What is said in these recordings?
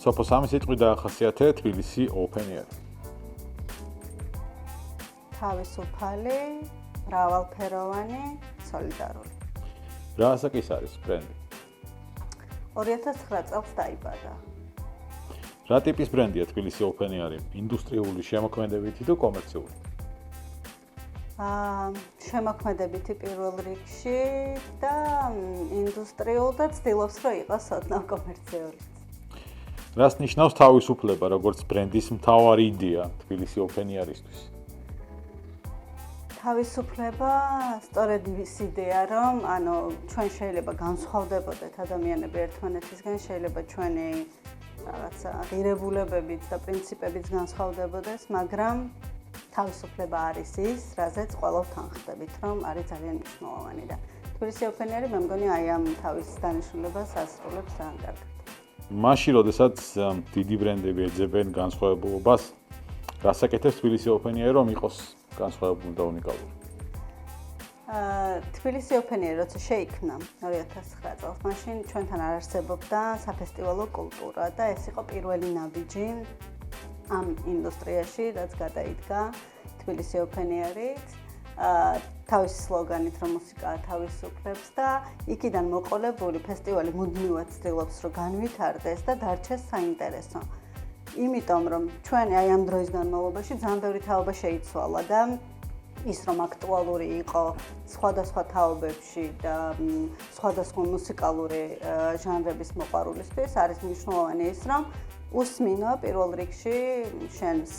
სოფო სამი სიტყვით დაახასიათე თბილისი Open Air. თავისუფალი, მრავალფეროვანი, სოლიდარული. რა ასაკის არის ბრენდი? 2009 წელს დაიბადა. რა ტიპის ბრენდია თბილისი Open Air? ინდუსტრიული, შემოქმედებითი თუ კომერციული? შემოქმედებითი პირველ რიგში და ინდუსტრიულ და ცდილობს რომ იყოს ოდნავ კომერციული. რას ნიშნავს თავისუფლება როგორც ბრენდის მთავარი იდეა თბილისი Open Air-ისთვის? თავისუფლება სწორედ ის იდეა, რომ ჩვენ შეიძლება განსხვავდებოდეთ ადამიანები ერთმანეთისგან, შეიძლება ჩვენი რაღაცა ღირებულებებიც და პრინციპებიც განსხვავდებოდეს, მაგრამ თავისუფლება არის ის, რაზეც ყველას თანხმდებით, რომ არის ძალიან მნიშვნელოვანი და თბილისი Open Air მე მგონი აი ამ თავის დანიშნულებას ასრულებს ძალიან კარგად. მაშინ, როდესაც დიდი ბრენდები ეძებენ განსხვავებულობას, რას აკეთებს თბილისი Open Air, რომ იყოს განსხვავებული და უნიკალური? თბილისი Open Air როცა შეიქმნა 2009 წელს, მაშინ ჩვენთან არ არსებობდა საფესტივალო კულტურა და ეს იყო პირველი ნაბიჯი ამ ინდუსტრიაში, რაც გადაიდგა თბილისი Open Air-ით, თავისი სლოგანით, რომ მუსიკა თავისუფლებს და იქიდან მოყოლებული ფესტივალი მუდმივად ცდილობს, რომ განვითარდეს და დარჩეს საინტერესო. იმიტომ რომ ჩვენ აი ამ დროის განმავლობაში ძალიან ბევრი თაობა შეიცვალა და ის რომ აქტუალური იყო სხვადასხვა თაობებში და სხვადასხვა მუსიკალური ჟანრების მოყვარულისთვის არის მნიშვნელოვანი ის რომ უსმინო პირველ რიგში შენს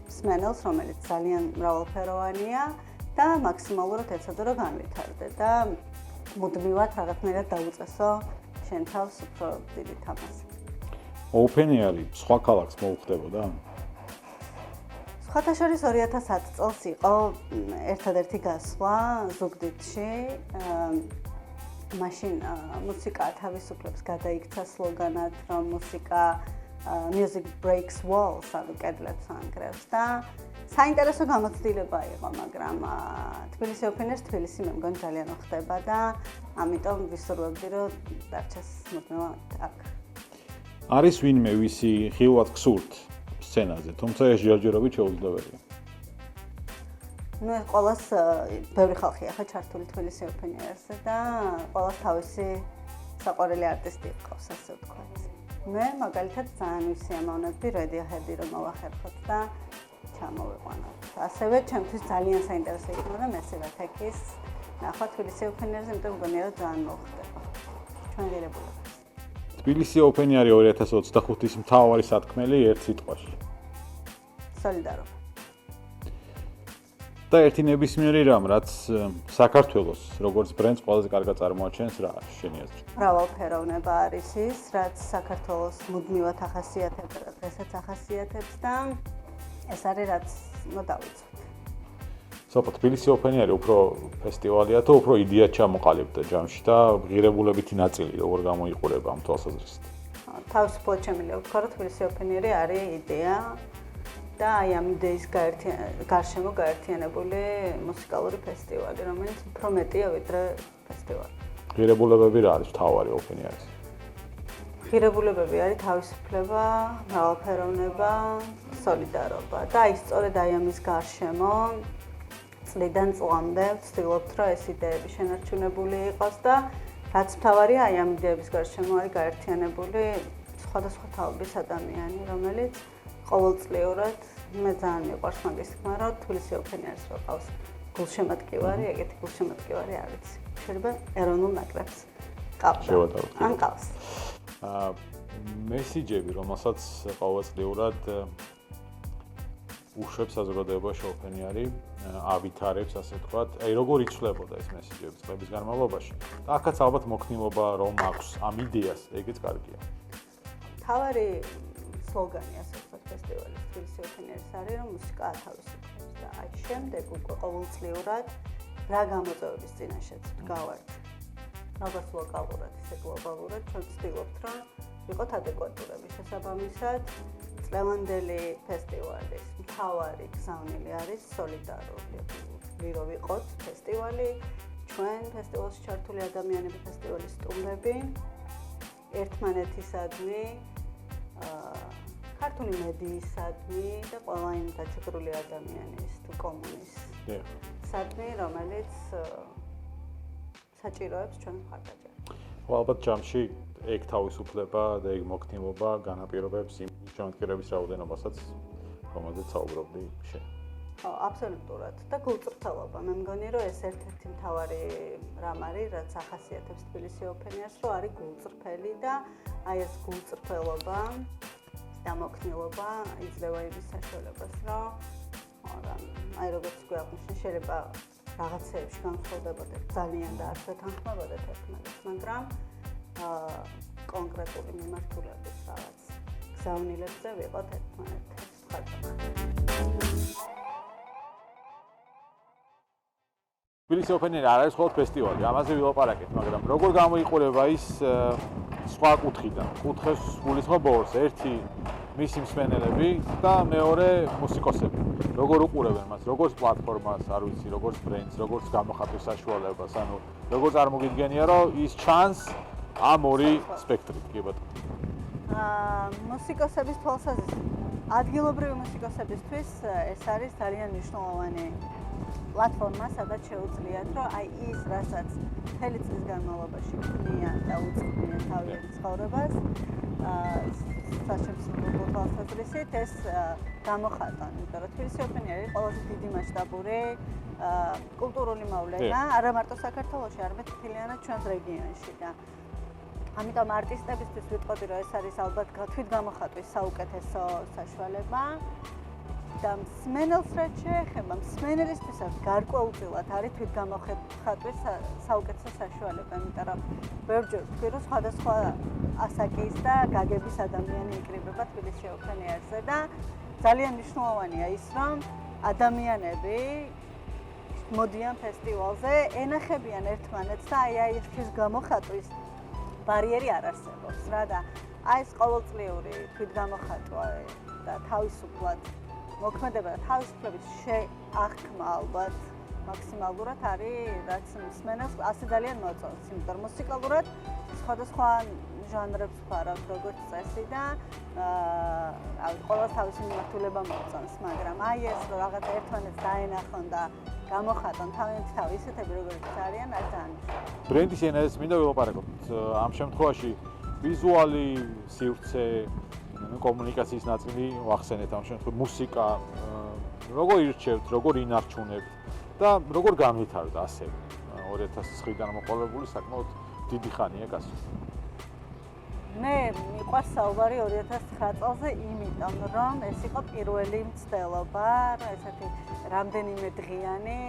მსმენელს, რომელიც ძალიან მრავალფეროვანია და მაქსიმალურად ეცადო რომ განვითარდე და მუდმივად რაღაცნაირად დაუწესო შენ თავს უფრო დიდი თამასი. Open Air სხვა ქალაქს მოუხდებოდა? სხვათა შორის 2010 წელს იყო ერთადერთი გასვლა ზუგდიდში. მაშინ მუსიკა თავისუფლებს გადაიქცა სლოგანად, რომ მუსიკა music breaks walls, ანუ კედლებს ანგრევს და საინტერესო გამოცდილება იყო, მაგრამ თბილისი Open Air თბილისი მე მგონი ძალიან ხდება და ამიტომ ვისურვებდი, რომ დარჩეს მუდმივად აქ. არის ვინმე ვისი ხილვად გსურთ სცენაზე, თუმცა ეს ჯერჯერობით შეუძლებელია. ეს ყოველს ბევრი ხალხია ხა ჩართული თბილისი Open Air-ზე და ყოველს თავისი საყვარელი არტისტი ყავს, ასე ვთქვათ. მე მაგალითად ძალიან ვისიამოვნებდი Radiohead-ი რომ მოვახერხოთ და ჩამოვიყვანოთ. ასევე ჩემთვის ძალიან საინტერესო იქნება მესევათეკის ნახვა თბილისი Open Air-ზე, იმიტომ მგონია რომ ძალიან მოხდება. ჩვენ ღირებულებას. თბილისი Open Air 2025-ის მთავარი სათქმელი ერთ სიტყვაში. სოლიდარობა. და ერთი ნებისმიერი რამ, რაც საქართველოს როგორც ბრენდს ყველაზე კარგად წარმოაჩენს, რა არის შენი აზრით? მრავალფეროვნება არის ის, რაც საქართველოს მუდმივად ახასიათებს და დღესაც ახასიათებს და ეს არის რაც მოდავიცოთ. სოფო თბილისი Open Air უფრო ფესტივალია თუ უფრო იდეა ჩამოყალიბდა ჯამში და ღირებულებითი ნაწილი როგორ გამოიყურება ამ თვალსაზრისით? თავისუფლად შემიძლია ვთქვა, რომ თბილისი Open Air არის იდეა და აი ამ იდეის გარშემო გაერთიანებული მუსიკალური ფესტივალი, რომელიც უფრო მეტია ვიდრე ფესტივალი. ღირებულებები რა არის მთავარი Open Air-ის? ღირებულებები არის თავისუფლება, მრავალფეროვნება, სოლიდარობა და აი სწორედ აი ამის გარშემო წლიდან წლამდე ვცდილობთ, რომ ეს იდეები შენარჩუნებული იყოს და რაც მთავარია აი ამ იდეების გარშემო არის გაერთიანებული სხვადასხვა თაობის ადამიანი, რომელიც ყოველწლიურად მე ძალიან მიყვარს მაგის თქმა, რომ თბილისი Open Air-ს რო ყავს გულშემატკივარი, ეგეთი გულშემატკივარი არ ვიცი. შეიძლება ეროვნულ ნაკრებს ყავს. ან ყავს. მესიჯები, რომელსაც ყოველწლიურად უშვებს საზოგადოებაში Open Air-ი, ავითარებს, ასე ვთქვათ, აი როგორ იცვლებოდა ეს მესიჯები წლების განმავლობაში? და აქაც ალბათ მოქნილობა რომ აქვს ამ იდეას, ეგეც კარგია. თავარი სლოგანი ასე ვთქვათ ფესტივალის თბილისი Open Air-ის არის, რომ მუსიკა თავისუფლებს და აი შემდეგ უკვე ყოველწლიურად რა გამოწვევების წინაშეც ვდგავართ. როგორც ლოკალურად, ისე გლობალურად ჩვენ ვცდილობთ, რომ ვიყოთ ადეკვატურები შესაბამისად. წლევანდელი ფესტივალის მთავარი გზავნილი არის სოლიდარული. ვირო ვიყოთ ფესტივალი, ჩვენ ფესტივალში ჩართული ადამიანები, ფესტივალის სტუმრები ერთმანეთისადმი ქართული მედიისადმი და ყველა იმ დაჩაგრული ადამიანის თუ კომუნის სადმი, რომელიც საჭიროებს ჩვენ მხარდაჭერას. ალბათ ჯამში ეგ თავისუფლება და ეგ მოქნილობა განაპირობებს იმ შემოქმედების რაოდენობასაც, რომელზეც საუბრობდი შენ. აბსოლუტურად და გულწრფელობა. მე მგონი, რომ ეს ერთ-ერთი მთავარი რამ არის, რაც ახასიათებს თბილისი ოპენ-ეირს, რომ არის გულწრფელი და აი ეს გულწრფელობა და მოქნილობა იძლევა იმის საშუალებას, რომ აი როგორც გვაქვს, შეიძლება რაღაცეებში განსხვავდებოდეთ ძალიან და არ შეთანხმებოდეთ ერთმანეთს, მაგრამ კონკრეტული მიმართულებით რაღაც გზავნილებზე ვიყოთ ერთმანეთს მხარდამჭერები. თბილისი ოპენ-ეირი არ არის მხოლოდ ფესტივალი, ამაზე ვილაპარაკეთ, მაგრამ როგორ გამოიყურება ის სხვა კუთხიდან? კუთხეს გულისხმობ ორს, ერთი მისი მსმენელები და მეორე მუსიკოსები. როგორ უყურებენ მას, როგორც პლატფორმას, არ ვიცი, როგორც ბრენდს, როგორც გამოხატვის საშუალებას, ანუ როგორ წარმოგიდგენია, რომ ის ჩანს ამ ორი სპექტრით, კი ბატონო. მუსიკოსების თვალსაზრისით, ადგილობრივი მუსიკოსებისთვის ეს არის ძალიან მნიშვნელოვანი პლატფორმა, სადაც შეუძლიათ, რომ აი ის, რასაც მთელი წლის განმავლობაში ქმნიან და უწყობენ თავიანთ ცხოვრებას, საშემსრულებლო თვალსაზრისით ეს გამოხატონ. იმიტომ რომ თბილისი ოპენ-ეირი არის ყველაზე დიდი მასშტაბური კულტურული მოვლენა, არა მარტო საქართველოში, არამედ მთლიანად ჩვენს რეგიონში და ამიტომ არტისტებისთვის ვიტყოდი, რომ ეს არის ალბათ თვითგამოხატვის საუკეთესო საშუალება. და მსმენელს რაც შეეხება, მსმენელისთვისაც გარკვეულწილად არის თვითგამოხატვის საუკეთესო საშუალება, იმიტომ რომ ბევრჯერ ვთქვი, რომ სხვადასხვა ასაკის და გაგების ადამიანი იკრიბება თბილისი ოპენ-ეირზე და ძალიან მნიშვნელოვანია ის, რომ ადამიანები მოდიან ფესტივალზე, ენახებიან ერთმანეთს და აი ეს თვითგამოხატვის ბარიერი არ არსებობს რა და აი ეს ყოველწლიური თვითგამოხატვა და თავისუფლად მოქმედება და თავისუფლების შეახქმა ალბათ მაქსიმალურად არის, რაც მსმენელს ასე ძალიან მოწონს, იმიტომ რომ მუსიკალურად სხვადასხვა ჟანრებს ვფარავთ როგორც წესი და ყოველს თავისი მიმართულება მოწონს, მაგრამ აი ეს რომ რაღაცა ერთმანეთს დაენახონ და გამოხატონ თავიანთი თავისეთები როგორც არიან, არის ძალიან მნიშვნელოვანი. ბრენდის ენაზეც მინდა ვილაპარაკოთ. ამ შემთხვევაში ვიზუალი სივრცე კომუნიკაციის ნაწილი ვახსენეთ ამ შემთხვევაში მუსიკა როგორ ირჩევთ, როგორ ინარჩუნებთ და როგორ განვითარდა ასე 2009-დან მოყოლებული საკმაოდ დიდი ხანია გასული. მე მიყვარს საუბარი 2009 წელზე, იმიტომ რომ ეს იყო პირველი მცდელობა, ესეთი რამდენიმე დღიანი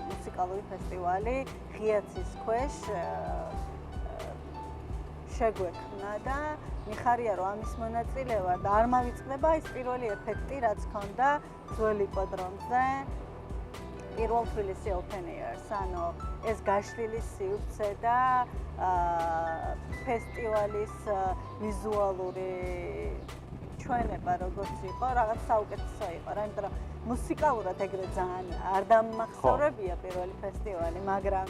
მუსიკალური ფესტივალი ღიაცის ქვეშ შეგვექმნა და მიხარია რომ ამის მონაწილეობა და არ მავიწყდება ის პირველი ეფექტი რაც ჰქონდა ძველ იპოდრომზე პირველ თბილისი ოპენ-ეირს, ანუ ეს გაშლილი სივრცე და ფესტივალის ვიზუალური ჩვენება როგორც იყო, რაღაც საუკეთესო იყო რა, იმიტომ რომ მუსიკალურად ეგრე ძალიან არ დამახსოვრებია პირველი ფესტივალი, მაგრამ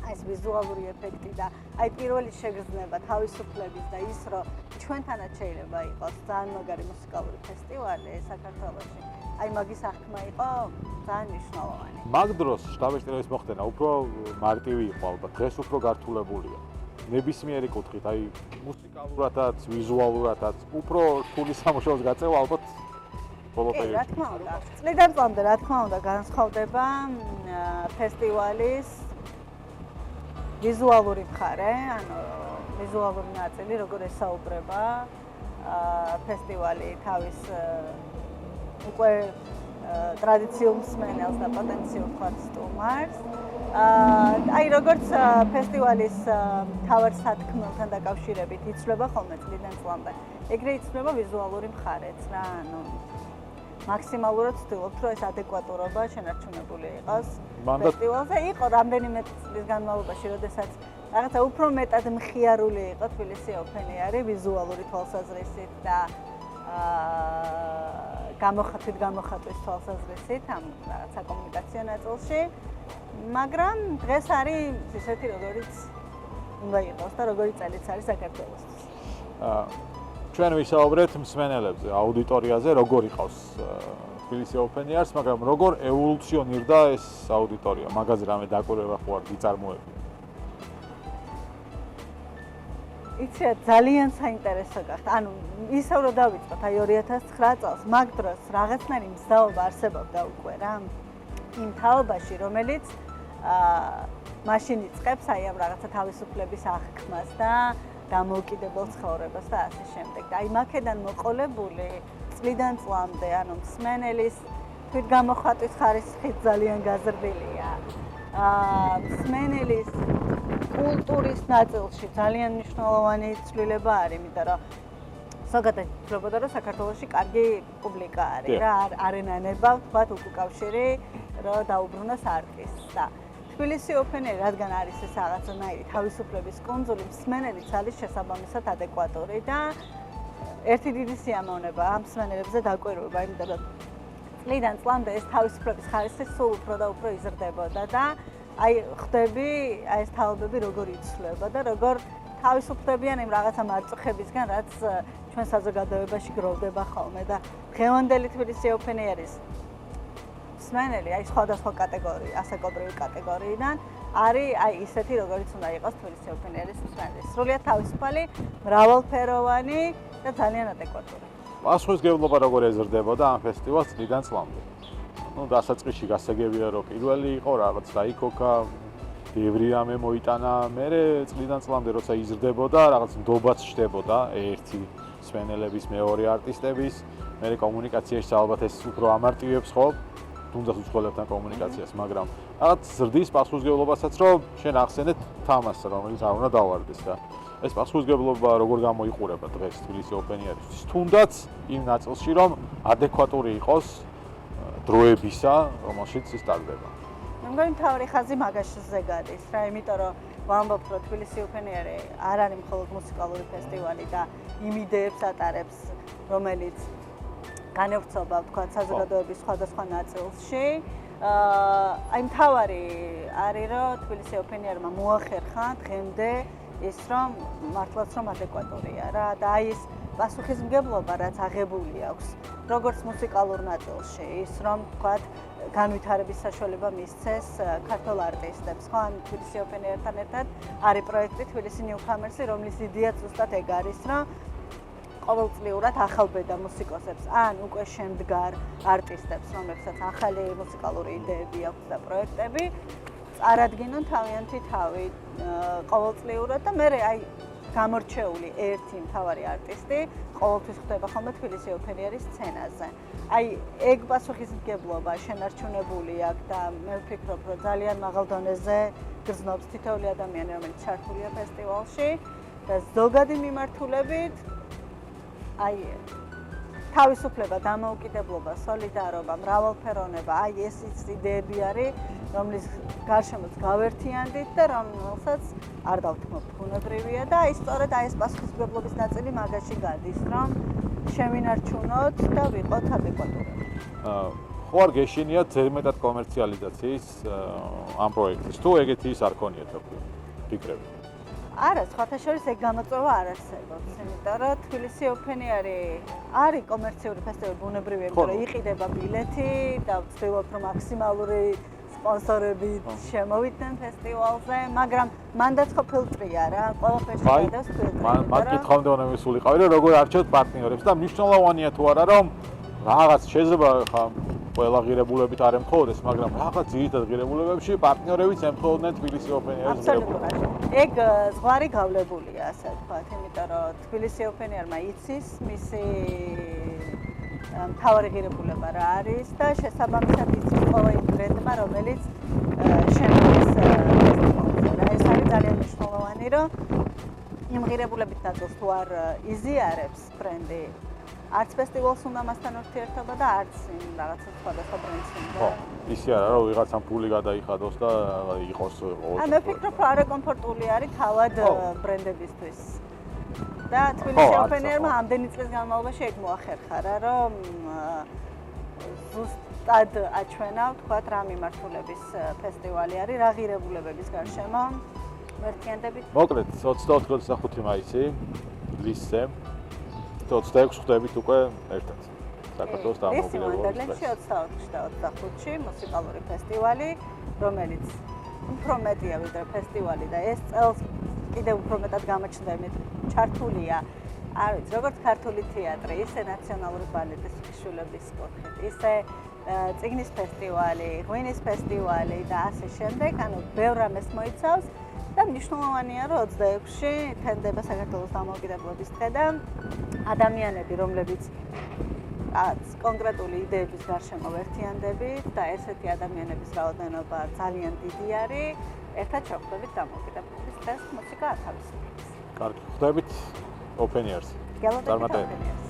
ეს ვიზუალური ეფექტი და აი პირველი შეგრძნება თავისუფლების და ის რომ ჩვენთანაც შეიძლება იყოს ძალიან მაგარი მუსიკალური ფესტივალი საქართველოში. აი მაგის აღქმა იყო ძალიან მნიშვნელოვანი. მაგ დროს შტაბ-ეჭვების მოხდენა უფრო მარტივი იყო ალბათ, დღეს უფრო გართულებულია. ნებისმიერი კუთხით, აი მუსიკალურადაც, ვიზუალურადაც უფრო რთული სამუშაოს გაწევა ალბათ ბოლო პერიოდში. რა თქმა უნდა. წლიდან წლამდე რა თქმა უნდა განსხვავდება ფესტივალის ვიზუალური მხარე, ანუ ვიზუალური ნაწილი, როგორ ესაუბრება ფესტივალი თავის უკვე ტრადიციულ მსმენელს და პოტენციურ სტუმარს. აი როგორც ფესტივალის მთავარ სათქმელთან დაკავშირებით იცვლება ხოლმე წლიდან წლამდე. ეგრე იცვლება ვიზუალური მხარეც რა, ანუ მაქსიმალურად ვცდილობთ, რომ ეს ადეკვატურობა შენარჩუნებული იყოს ფესტივალზე. იყო რამდენიმე წლის განმავლობაში, როდესაც რაღაცა უფრო მეტად მხიარული იყო თბილისი ოპენ-ეირი ვიზუალური თვალსაზრისით და გამოხატვის თვალსაზრისით ამ რაღაცა კომუნიკაციო ნაწილში, მაგრამ დღეს არის ისეთი, როგორიც უნდა იყოს და როგორი წელიც არის საქართველოსთვის. ჩვენ ვისაუბრეთ მსმენელებზე, აუდიტორიაზე, როგორ იყავს თბილისი Open Air-ს, მაგრამ როგორ ევოლუციონირდა ეს აუდიტორია, მაგაზე რამე დაკვირვება ხო არ გიწარმოებია? იცი, ძალიან საინტერესო გახდა. ანუ ისევ რომ დავიწყოთ, აი 2009 წელს მაგ დროს რაღაცნაირი მზაობა არსებობდა უკვე რა. იმ თაობაში, რომელიც მაშინ იწყებს აი ამ რაღაცა თავისუფლების აღქმას და დამოუკიდებელ ცხოვრებას და ასე შემდეგ. და აი მაქედან მოყოლებული წლიდან წლამდე, ანუ მსმენელის თვითგამოხატვის ხარისხი ძალიან გაზრდილია. მსმენელის კულტურის ნაწილში ძალიან მნიშვნელოვანი ცვლილება არის, იმიტომ რომ ზოგადად ითვლებოდა, რომ საქართველოში კარგი პუბლიკა არის რა, არ ენანება თქვათ უკავშირი, რომ დაუბრუნოს არტისტს და თბილისი Open Air, რადგან არის ეს რაღაცნაირი თავისუფლების კუნძული, მსმენელიც არის შესაბამისად ადეკვატური და ერთი დიდი სიამოვნება ამ მსმენელებზე დაკვირვება, იმიტომ რომ წლიდან წლამდე ეს თავისუფლების ხარისხი სულ უფრო და უფრო იზრდებოდა და აი ხვდები აი ეს თაობები როგორ იცვლება და როგორ თავისუფლებიან იმ რაღაცა მარწუხებისგან, რაც ჩვენ საზოგადოებაში გროვდება ხოლმე და დღევანდელი თბილისი Open Air-ის მსმენელი აი სხვადასხვა კატეგორია, ასაკობრივი კატეგორიიდან არის აი ისეთი, როგორიც უნდა იყოს თბილისი Open Air-ის მსმენელი. სრულიად თავისუფალი, მრავალფეროვანი და ძალიან ადეკვატური. პასუხისმგებლობა როგორ ეზრდებოდა ამ ფესტივალს წლიდან წლამდე? ну დასაწყისში გასაგებია რომ პირველი იყო რაღაც დაიქოქა ბევრი რამე მოიტანა მე წლიდან წლამდე როცა იზრდებოდა რაღაც ნდობაც შდებოდა ერთი მსმენელების მეორე არტისტების მე კომუნიკაციაში ალბათ ეს უფრო ამარტივებს ხო თუნდაც უცხოელებთან კომუნიკაციას მაგრამ რაღაც ზრდის პასუხისმგებლობასაც რომ შენ ახსენეთ თამასს რომელიც არ უნდა დავარდეს და ეს პასუხისმგებლობა როგორ გამოიყურება დღეს თბილისი Open Air-ისთვის თუნდაც იმ ნაწილში რომ ადეკვატური იყოს დროებისა, რომელშიც ის ტარდება. მე მგონი თავი ხაზი მაგაშზე გადის რა, იმიტომ რომ ვამბობ, რომ თბილისი Open Air არ არის მხოლოდ მუსიკალური ფესტივალი და იმ იდეებს ატარებს, რომელიც განევრცობა, თქვა, საზოგადოების სხვადასხვა ნაწილში. აი მთავარი არის, რომ თბილისი Open Air-მა მოახერხა დღემდე ის რომ მართლაც რომ ადეკვატურია რა და აი ეს პასუხისმგებლობა რაც აღებული აქვს როგორც მუსიკალურ ნაწილში ის რომ თქვათ განვითარების საშუალება მისცეს ქართულ არტისტებს ხო ან თბილისი Open Air-თან ერთად არის პროექტი თბილისი Newcomers-ი რომლის იდეაც ზუსტად ეგ არის რომ ყოველწლიურად ახალბედა მუსიკოსებს ან უკვე შემდგარ არტისტებს რომლებსაც ახალი მუსიკალური იდეები აქვს და პროექტები წარადგინონ თავიანთი თავი ყოველწლიურად და მე აი გამორჩეული ერთი მთავარი არტისტი ყოველთვის ხდება ხოლმე თბილისი Open Air-ის სცენაზე. აი ეგ პასუხისმგებლობა შენარჩუნებული აქვს და მე ვფიქრობ, რომ ძალიან მაღალ დონეზე გრძნობს თითოეული ადამიანი, რომელიც ჩართულია ფესტივალში და ზოგადი მიმართულებით აი თავისუფლება, დამოუკიდებლობა, სოლიდარობა, მრავალფეროვნება, აი ეს იდეები არის, რომლის გარშემოც გავერთიანდით და რომელსაც არ დავთმობთ, ბუნებრივია და აი სწორედ აი ეს პასუხისმგებლობის ნაწილი მაგაში გადის, რომ შევინარჩუნოთ და ვიყოთ ადეკვატურები. ხო არ გეშინიათ ზედმეტად კომერციალიზაციის ამ პროექტის, თუ ეგეთი ის არ ქონიათ თქვენ ფიქრები? არა, სხვათა შორის ეგ გამოწვევა არ არსებობს, იმიტომ რომ თბილისი Open Air არის კომერციული ფესტივალი ბუნებრივია, იმიტომ რომ იყიდება ბილეთი და ვცდილობ რომ მაქსიმალური სპონსორებით შემოვიდნენ ფესტივალზე, მაგრამ მანდაც ხო ფილტრია რა, ყველაფერში გადავს ფილტრი. მათ კითხავდა უნდა მისულიყავი რომ როგორ არჩევთ პარტნიორებს და მნიშვნელოვანია თუ არა რომ რაღაც შეიძლება ხა ყველა ღირებულებით არ ემთხოვდეს, მაგრამ რაღაც ძირითად ღირებულებებში პარტნიორებიც ემთხოვდნენ თბილისი Open Air-ს ღირებულებას. ეგ ზღვარი გავლებულია, ასე ვთქვათ, იმიტომ რომ თბილისი Open Air-მა იცის მისი მთავარი ღირებულება რა არის და შესაბამისად იცის ყველა იმ ბრენდმა, რომელიც შემოდის ფესტივალზე. ეს არის ძალიან მნიშვნელოვანი, რომ იმ ღირებულებით ნაწილს თუ არ იზიარებს ბრენდი არც ფესტივალს უნდა მასთან ურთიერთობა და არც რაღაცა სხვადასხვა ბრენდს უნდა. ხო, ისი არა რომ ვიღაცამ ფული გადაიხადოს და იყოს ყოველთვის. მე ვფიქრობ, რომ არაკომფორტული არის თავად ბრენდებისთვის. და თბილისი Open Air-მა ამდენი წლის განმავლობაში ეგ მოახერხა რა, რომ ზუსტად აჩვენა, ვთქვათ, რა მიმართულების ფესტივალი არის, რა ღირებულებების გარშემო ვერთიანდებით. მოკლედ 24-25 მაისი ლისზე 26 ხდებით უკვე ერთად. საქართველოს დამოუკიდებლობის დღეს. ვენდერლენდში 24-ში და 25-ში მუსიკალური ფესტივალი, რომელიც უფრო მეტია ვიდრე ფესტივალი და ეს წელს კიდევ უფრო მეტად გამოჩნდებით ჩართულია. არ ვიცი, როგორც ქართული თეატრი, ისე ნაციონალური ბალეტის შვილების კოთხით, ისე წიგნის ფესტივალი, ღვინის ფესტივალი და ასე შემდეგ, ანუ ბევრ რამეს მოიცავს და მნიშვნელოვანია, რომ 26-ში თენდება საქართველოს დამოუკიდებლობის დღე და ადამიანები, რომლებიც კონკრეტული იდეების გარშემო ერთიანდებით და ესეთი ადამიანების რაოდენობა ძალიან დიდი არის, ერთად შევხვდებით დამოუკიდებლობის დღეს მუსიკა ათავისუფლებს. კარგი, ხვდებით Open Ears. გელოდებით Open Ears.